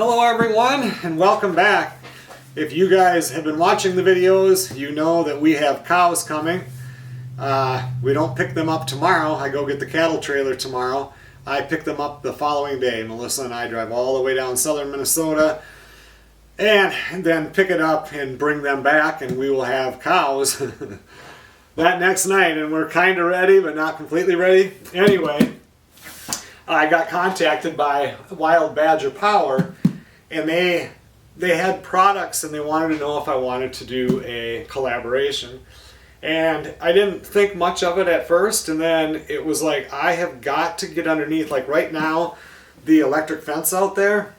Hello everyone and welcome back. If you guys have been watching the videos, you know that we have cows coming. We don't pick them up tomorrow. I go get the cattle trailer tomorrow. I pick them up the following day. Melissa and I drive all the way down southern Minnesota and then pick it up and bring them back, and we will have cows that next night, and we're kind of ready but not completely ready. Anyway, I got contacted by Wild Badger Power, and they had products and they wanted to know if I wanted to do a collaboration. And I didn't think much of it at first, and then it was like, I have got to get underneath. Like right now, the electric fence out there,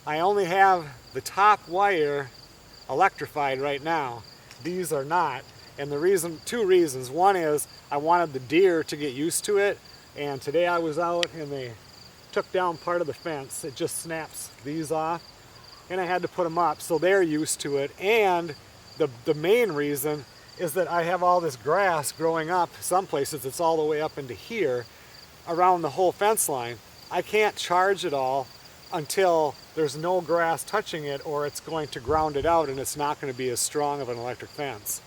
I only have the top wire electrified right now. These are not. And the reason, two reasons. One is I wanted the deer to get used to it, and today I was out and they took down part of the fence. It just snaps these off, and I had to put them up so they're used to it. And the main reason is that I have all this grass growing up. Some places it's all the way up into here around the whole fence line. I can't charge it all until there's no grass touching it, or it's going to ground it out and it's not going to be as strong of an electric fence.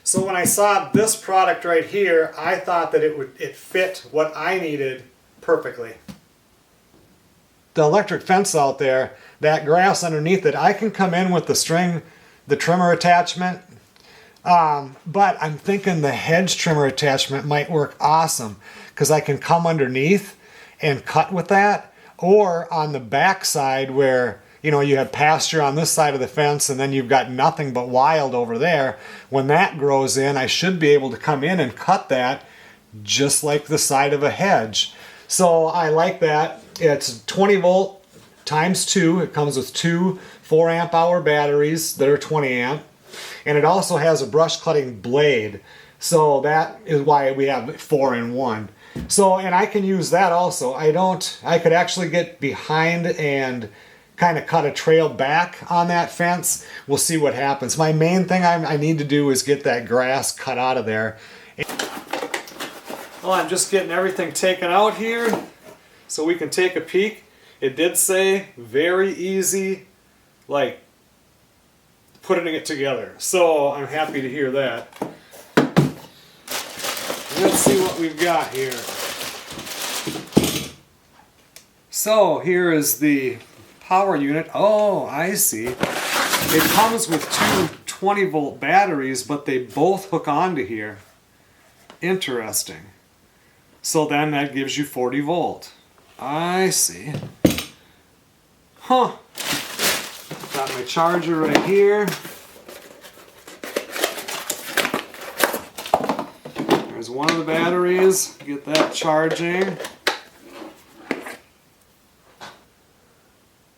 So when I saw this product right here, I thought that it fit what I needed perfectly. The electric fence out there, that grass underneath it, I can come in with the string, the trimmer attachment, but I'm thinking the hedge trimmer attachment might work awesome because I can come underneath and cut with that, or on the back side where you have pasture on this side of the fence and then you've got nothing but wild over there. When that grows in, I should be able to come in and cut that just like the side of a hedge. So I like that. It's 20 volt times 2. It comes with two 4 amp hour batteries that are 20 amp. And it also has a brush cutting blade. So that is why we have 4 in 1. So, and I can use that also. I could actually get behind and kind of cut a trail back on that fence. We'll see what happens. My main thing I need to do is get that grass cut out of there. Well, I'm just getting everything taken out here so we can take a peek. It did say very easy, like putting it together. So I'm happy to hear that. Let's see what we've got here. So here is the power unit. Oh, I see. It comes with two 20 volt batteries, but they both hook onto here. Interesting. So then that gives you 40 volt. I see. Huh. Got my charger right here. There's one of the batteries. Get that charging.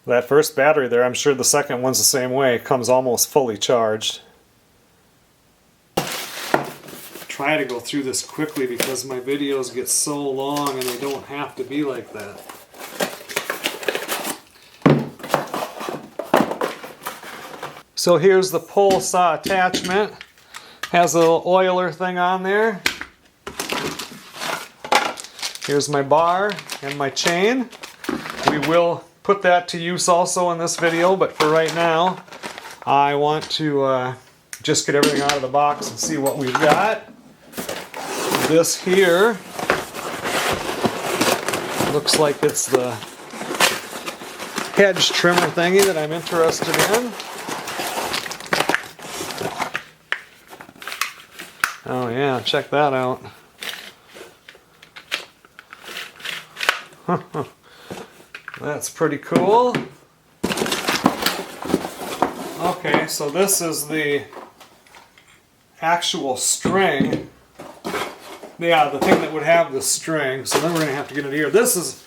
That first battery there, I'm sure the second one's the same way. It comes almost fully charged. Try to go through this quickly because my videos get so long and they don't have to be like that. So here's the pole saw attachment. Has a little oiler thing on there. Here's my bar and my chain. We will put that to use also in this video, but for right now I want to just get everything out of the box and see what we've got. This here looks like it's the hedge trimmer thingy that I'm interested in. Oh yeah, check that out. That's pretty cool. Okay, so this is the actual string. Yeah, the thing that would have the string. So then we're going to have to get it here. This is,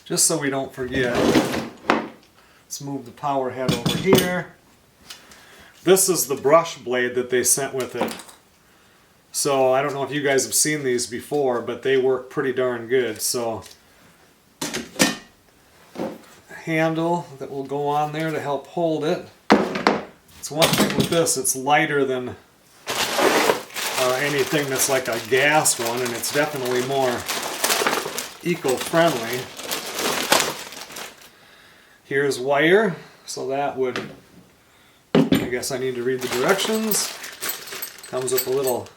just so we don't forget, let's move the power head over here. This is the brush blade that they sent with it. So I don't know if you guys have seen these before, but they work pretty darn good. So handle that will go on there to help hold it. It's one thing with this, it's lighter than anything that's like a gas one, and it's definitely more eco-friendly. Here's wire, so that would, I guess I need to read the directions. Comes with a little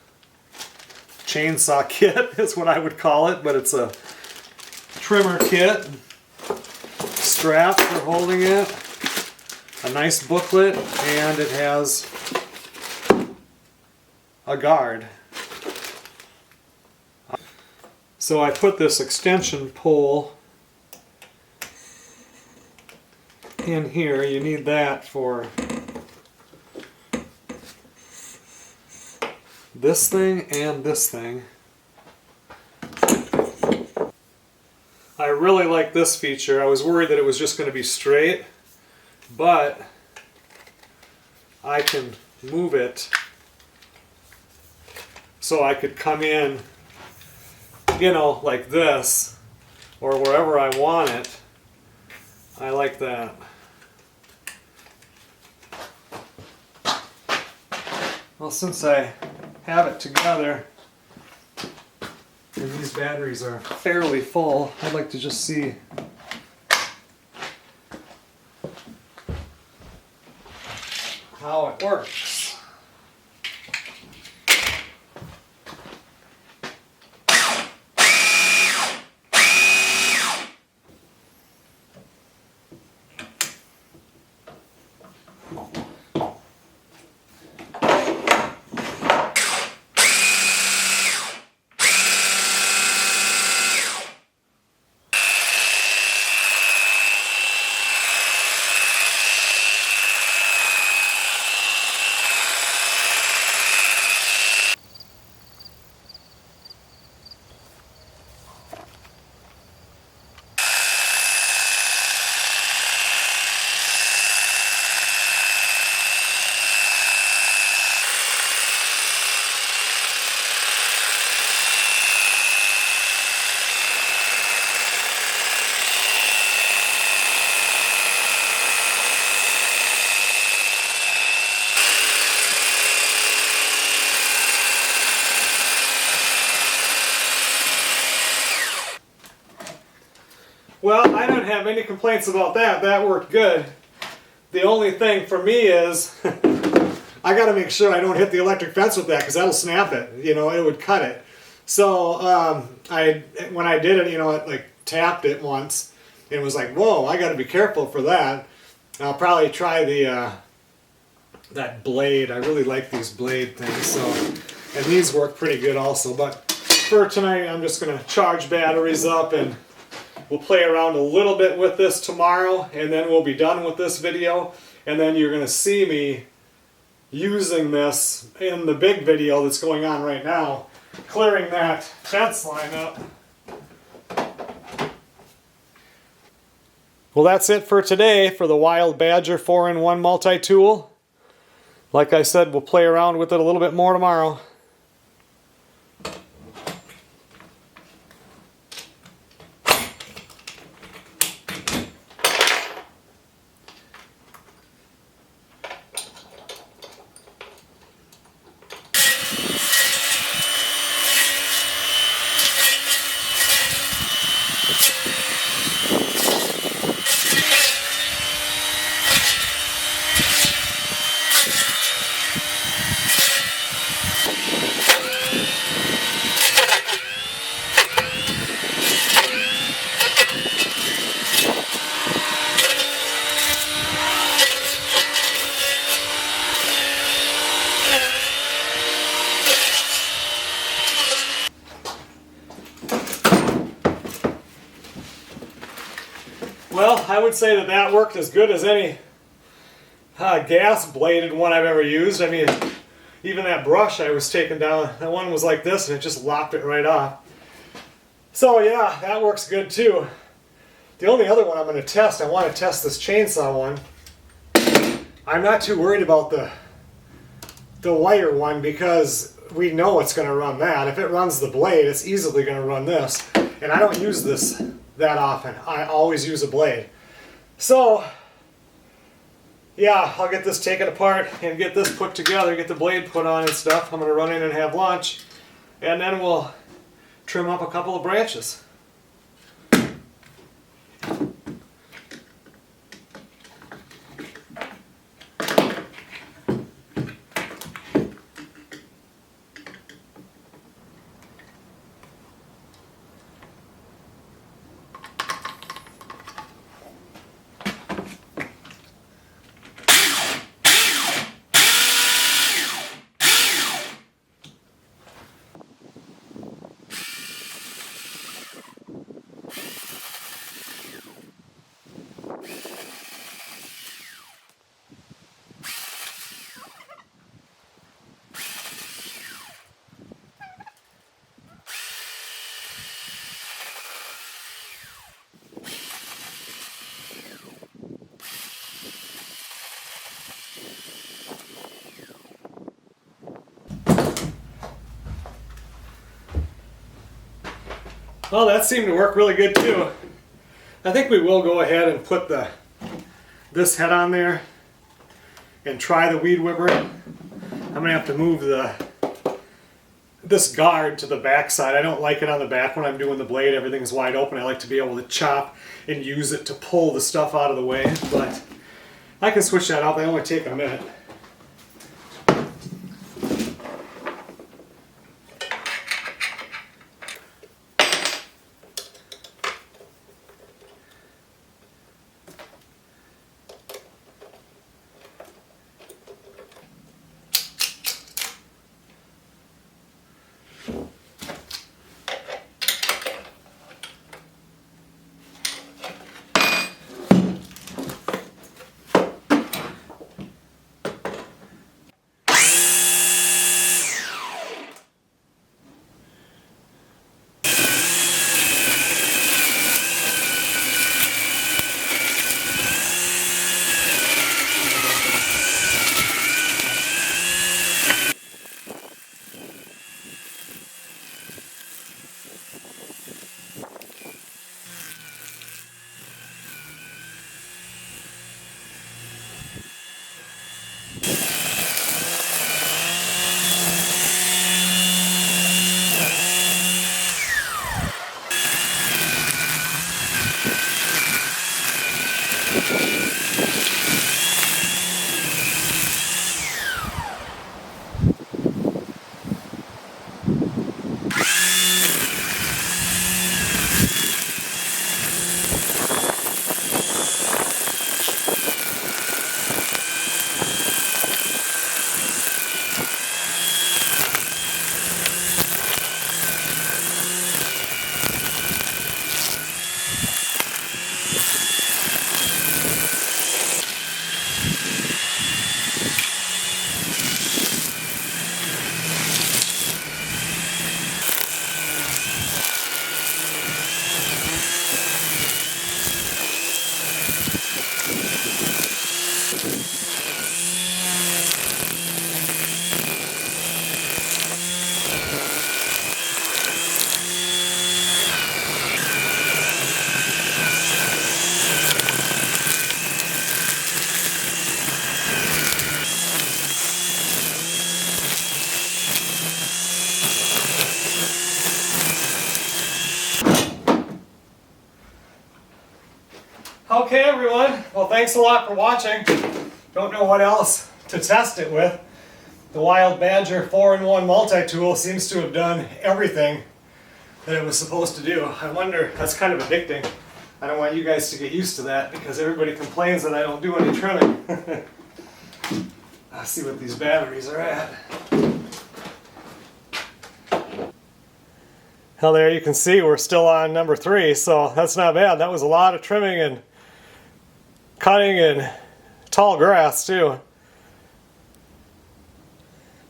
chainsaw kit is what I would call it, but it's a trimmer kit. Strap for holding it. A nice booklet, and it has a guard. So I put this extension pole in here. You need that for this thing and this thing. I really like this feature. I was worried that it was just going to be straight, but I can move it so I could come in, you know, like this, or wherever I want it. I like that. Well, since I have it together, and these batteries are fairly full, I'd like to just see how it works. Well, I don't have any complaints about that. That worked good. The only thing for me is I got to make sure I don't hit the electric fence with that, because that'll snap it. You know, it would cut it. So when I did it, you know, it like tapped it once, and it was like, whoa, I got to be careful for that. I'll probably try the that blade. I really like these blade things. So, and these work pretty good also. But for tonight, I'm just going to charge batteries up, and we'll play around a little bit with this tomorrow, and then we'll be done with this video. And then you're going to see me using this in the big video that's going on right now, clearing that fence line up. Well, that's it for today for the Wild Badger 4-in-1 multi-tool. Like I said, we'll play around with it a little bit more tomorrow. Well, I would say that that worked as good as any gas bladed one I've ever used. I mean, even that brush I was taking down, that one was like this and it just lopped it right off. So yeah, that works good too. The only other one I'm going to test, I want to test this chainsaw one. I'm not too worried about the wire one, because we know it's going to run that. If it runs the blade, it's easily going to run this. And I don't use this that often. I always use a blade. So yeah, I'll get this taken apart and get this put together, get the blade put on and stuff. I'm going to run in and have lunch, and then we'll trim up a couple of branches. Well, that seemed to work really good too. I think we will go ahead and put this head on there and try the weed whipper. I'm gonna have to move this guard to the back side. I don't like it on the back when I'm doing the blade. Everything's wide open. I like to be able to chop and use it to pull the stuff out of the way, but I can switch that out. They only take a minute. Okay everyone, well thanks a lot for watching. Don't know what else to test it with. The Wild Badger 4-in-1 multi-tool seems to have done everything that it was supposed to do. I wonder, that's kind of addicting. I don't want you guys to get used to that because everybody complains that I don't do any trimming. Let's see what these batteries are at. Well, there you can see we're still on number 3, so that's not bad. That was a lot of trimming and cutting and tall grass too.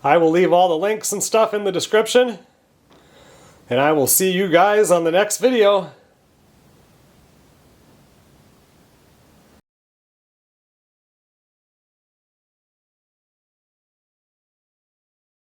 I will leave all the links and stuff in the description, and I will see you guys on the next video.